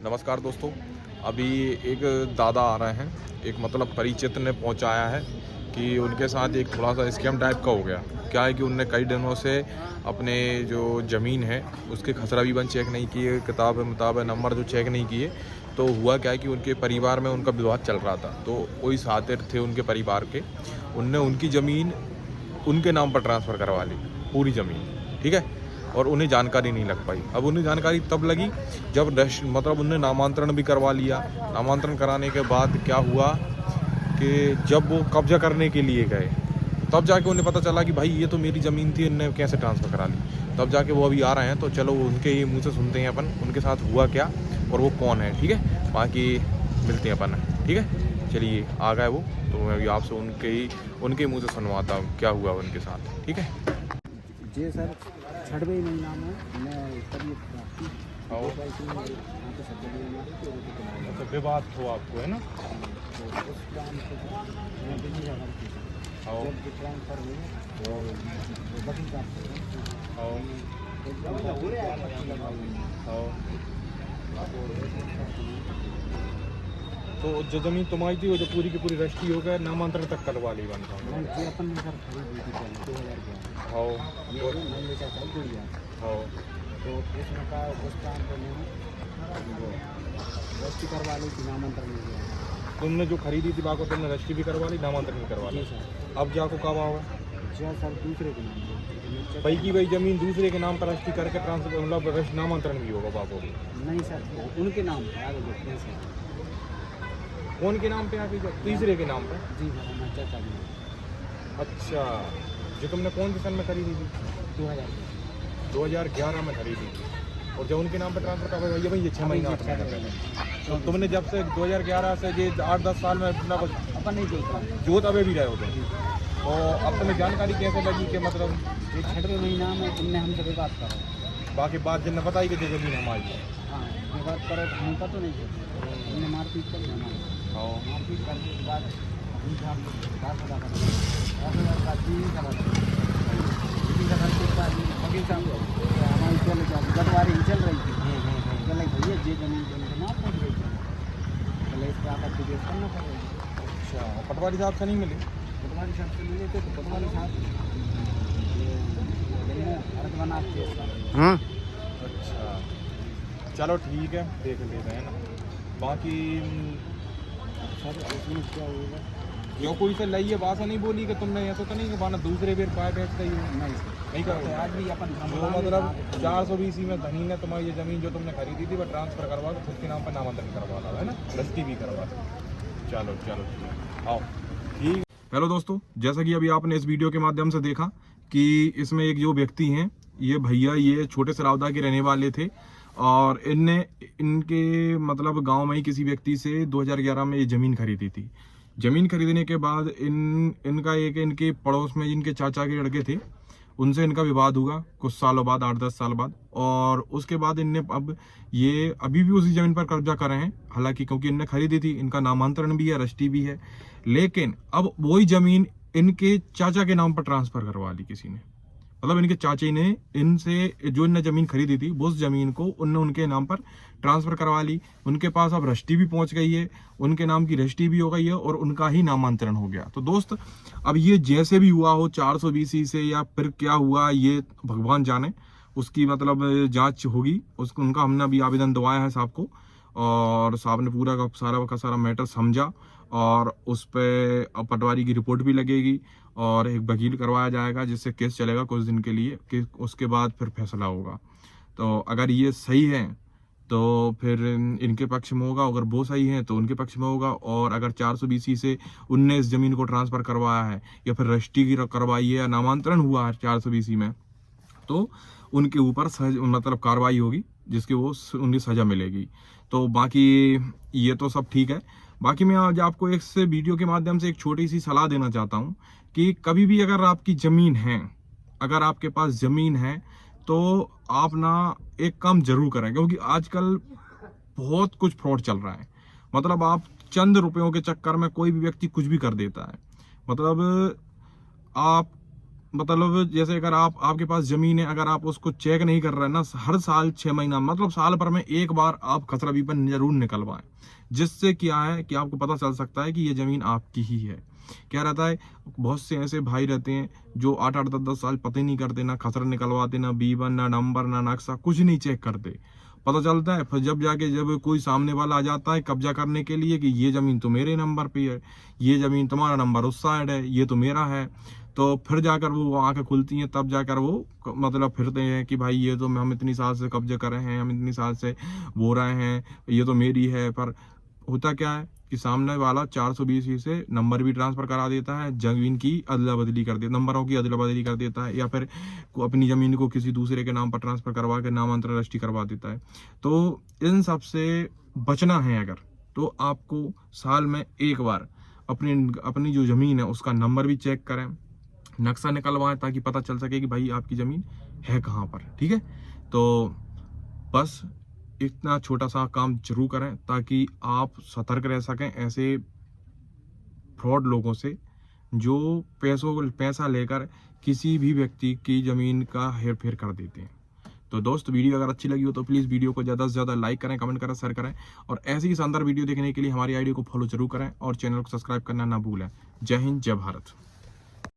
नमस्कार दोस्तों। अभी एक दादा आ रहे हैं, एक मतलब परिचित ने पहुंचाया है कि उनके साथ एक थोड़ा सा स्कैम टाइप का हो गया। क्या है कि उनने कई दिनों से अपने जो ज़मीन है उसके खसरा भी चेक नहीं किए, किताब नंबर जो चेक नहीं किए। तो हुआ क्या है कि उनके परिवार में उनका विवाद चल रहा था, तो कोई साथी थे उनके परिवार के, उनने उनकी ज़मीन उनके नाम पर ट्रांसफ़र करवा ली, पूरी ज़मीन, ठीक है। और उन्हें जानकारी नहीं लग पाई। अब उन्हें जानकारी तब लगी जब मतलब उन्हें नामांतरण भी करवा लिया। नामांतरण कराने के बाद क्या हुआ कि जब वो कब्जा करने के लिए गए तब जाके उन्हें पता चला कि भाई ये तो मेरी ज़मीन थी, इन्हें कैसे ट्रांसफ़र करा ली। तब जाके वो अभी आ रहे हैं, तो चलो उनके ही मुँह से सुनते हैं अपन उनके साथ हुआ क्या और वो कौन है, ठीक है। बाकी मिलते हैं अपन, ठीक है। चलिए आ गए वो, तो मैं अभी आपसे उनके मुँह से सुनवाता हूँ क्या हुआ उनके साथ, ठीक है। जी सर, छठवें महीना में मैं तबीयत खराब थी। आओ। अच्छा, विवाद हो आपको, है ना। तो उस प्लान को मैं दिल्ली जा रहा थी। आओ। जब जो ट्रांसफर हुए तो वकील साहब से आओ। आओ। तो जो ज़मीन तुम्हारी थी वो जो पूरी की पूरी रजिस्ट्री हो गया, नामांतरण तक करवा ली बन था। जी अपन ने सर खरीद ली थी पहले 2011। आओ। ये मैं लेकर चल गुड़िया। आओ। तो उसमें का उस टाइम पर मैंने वो रजिस्ट्री करवा ली थी, नामांतरण नहीं किया। तुमने जो खरीदी थी बाको तुमने रजिस्ट्री भी करवा ली, नामांतरण भी करवा जी ली। सर। अब जाको कब आओगे? जी सर, दूसरे के नाम पर भाई की भाई ज़मीन दूसरे के नाम पर रजिस्ट्री करके ट्रांसफर मतलब नामांतरण भी होगा बाको की। नहीं सर, उनके नाम पर आगे जो कैसे कौन के नाम पे आ गई? तीसरे के नाम पर। जी सर, हमारे चाचा जी। अच्छा, जो तुमने कौन से सन में खरीदी थी? 2011 में खरीदी थी। और जब उनके नाम पर ट्रांसफर का भैया भाई ये 6 महीना आता है। तो तुमने जब से 2011 से ये 8-10 साल में अपना अपन नहीं जोता। जोत अबे भी रहे हो तुम, तो अब तुम्हें जानकारी कैसे लगी कि मतलब ये छठवें महीना में इनने हमसे विवाद करो। बाकी बात जिनने बताई कि ये ज़मीन हमारी है। हाँ, विवाद करो तो हमका तो नहीं जोता। इनने मारपीट कर दिया। हाँ। मारपीट करने के बाद वकील साहब 10,000 का 10,000 का चीज़ करा वकील साहब हमारी चल गटवारी चल रही थी। चले भैया ये जमीन जमीन ना पड़ गई चले इस पर आपत्ति पेश करना पड़ेगा। अच्छा, पटवारी साहब से नहीं मिली? पटवारी साहब से मिले थे तो पटवारी साहब अर्थ बना के अच्छा, चलो ठीक है, देख लेते हैं ना। बाकी सर इसमें क्या होगा? जो कोई से लई है बात नहीं बोली कि तुमने ऐसा तो नहीं कि माना दूसरे बेर पाए बेच रही हो? नहीं करते। आज भी अपन जो मतलब 420 में धनी ने तुम्हारी ये ज़मीन जो तुमने खरीदी थी वो ट्रांसफ़र करवा के खुद के नाम पर नामांतरण करवा था, है ना, रजिस्ट्री भी करवा था। चलो चलो ठीक, आओ ठीक। हेलो दोस्तों, जैसा कि अभी आपने इस वीडियो के माध्यम से देखा कि इसमें एक जो व्यक्ति हैं, ये भैया ये छोटे सरावदा के रहने वाले थे और इनके मतलब गांव में ही किसी व्यक्ति से 2011 में ये ज़मीन खरीदी थी। ज़मीन खरीदने के बाद इनके पड़ोस में इनके चाचा के लड़के थे, उनसे इनका विवाद हुआ कुछ सालों बाद, 8-10 साल बाद। और उसके बाद इनने अब ये अभी भी उसी ज़मीन पर कब्जा कर रहे हैं, हालांकि क्योंकि इनने खरीदी थी, इनका नामांतरण भी है, रजिस्ट्री भी है। लेकिन अब वही ज़मीन इनके चाचा के नाम पर ट्रांसफ़र करवा ली किसी ने। मतलब इनके चाचे ने इनसे जो इनने ज़मीन खरीदी थी उस ज़मीन को उनके नाम पर ट्रांसफ़र करवा ली। उनके पास अब रजिस्ट्री भी पहुंच गई है, उनके नाम की रजिस्ट्री भी हो गई है और उनका ही नामांतरण हो गया। तो दोस्त, अब ये जैसे भी हुआ हो 420 से या फिर क्या हुआ ये भगवान जाने, उसकी मतलब जांच होगी। उनका हमने अभी आवेदन दवाया है साहब को और साहब ने पूरा का सारा मैटर समझा और उस पर पटवारी की रिपोर्ट भी लगेगी और एक वकील करवाया जाएगा जिससे केस चलेगा कुछ दिन के लिए, कि उसके बाद फिर फैसला होगा। तो अगर ये सही है तो फिर इनके पक्ष में होगा, अगर वो सही है तो उनके पक्ष में होगा। और अगर 420 से उनने इस जमीन को ट्रांसफ़र करवाया है या फिर रजिस्ट्री की करवाई है या नामांतरण हुआ है 420 में, तो उनके ऊपर मतलब कार्रवाई होगी जिसकी उनकी सज़ा मिलेगी। तो बाकी ये तो सब ठीक है। बाकी मैं आज आपको इस वीडियो के माध्यम से एक छोटी सी सलाह देना चाहता हूँ कि कभी भी अगर आपकी ज़मीन है, अगर आपके पास ज़मीन है तो आप ना एक काम जरूर करें, क्योंकि आजकल बहुत कुछ फ्रॉड चल रहा है। मतलब आप चंद रुपयों के चक्कर में कोई भी व्यक्ति कुछ भी कर देता है। मतलब आप मतलब जैसे अगर आपके पास जमीन है, अगर आप उसको चेक नहीं कर रहे हैं ना, हर साल 6 महीना मतलब साल भर में एक बार आप खसरा बीपन जरूर निकलवाएं, जिससे क्या है कि आपको पता चल सकता है कि ये जमीन आपकी ही है। क्या रहता है, बहुत से ऐसे भाई रहते हैं जो 8-8 10-10 साल पता ही नहीं करते, ना खसरा निकलवाते, ना बीबन, ना नंबर, ना नक्शा, कुछ नहीं चेक करते। पता चलता है फिर जब कोई सामने वाला आ जाता है कब्जा करने के लिए कि ये जमीन तो मेरे नंबर पे है, ये जमीन तुम्हारा नंबर उस साइड है, ये तो मेरा है, तो फिर जाकर वो आंखें खुलती हैं, तब जाकर वो मतलब फिरते हैं कि भाई ये तो हम इतनी साल से कब्जे कर रहे हैं, हम इतनी साल से बो रहे हैं, ये तो मेरी है। पर होता क्या है कि सामने वाला 420 से नंबर भी ट्रांसफर करा देता है, जमीन की अदला बदली कर देता, नंबरों की अदला बदली कर देता है, या फिर अपनी जमीन को किसी दूसरे के नाम पर ट्रांसफर करवा के नामांतरण रजिस्ट्री करवा देता है। तो इन सब से बचना है अगर, तो आपको साल में एक बार अपनी जो जमीन है उसका नंबर भी चेक करें, नक्शा निकलवाएं, ताकि पता चल सके कि भाई आपकी जमीन है कहाँ पर। ठीक है, तो बस इतना छोटा सा काम जरूर करें ताकि आप सतर्क रह सकें ऐसे फ्रॉड लोगों से, जो पैसा लेकर किसी भी व्यक्ति की जमीन का हेर फेर कर देते हैं। तो दोस्त, वीडियो अगर अच्छी लगी हो तो प्लीज़ वीडियो को ज़्यादा से ज़्यादा लाइक करें, कमेंट करें, शेयर करें, और ऐसी ही शानदार वीडियो देखने के लिए हमारी आईडी को फॉलो जरूर करें और चैनल को सब्सक्राइब करना ना भूलें। जय हिंद, जय भारत।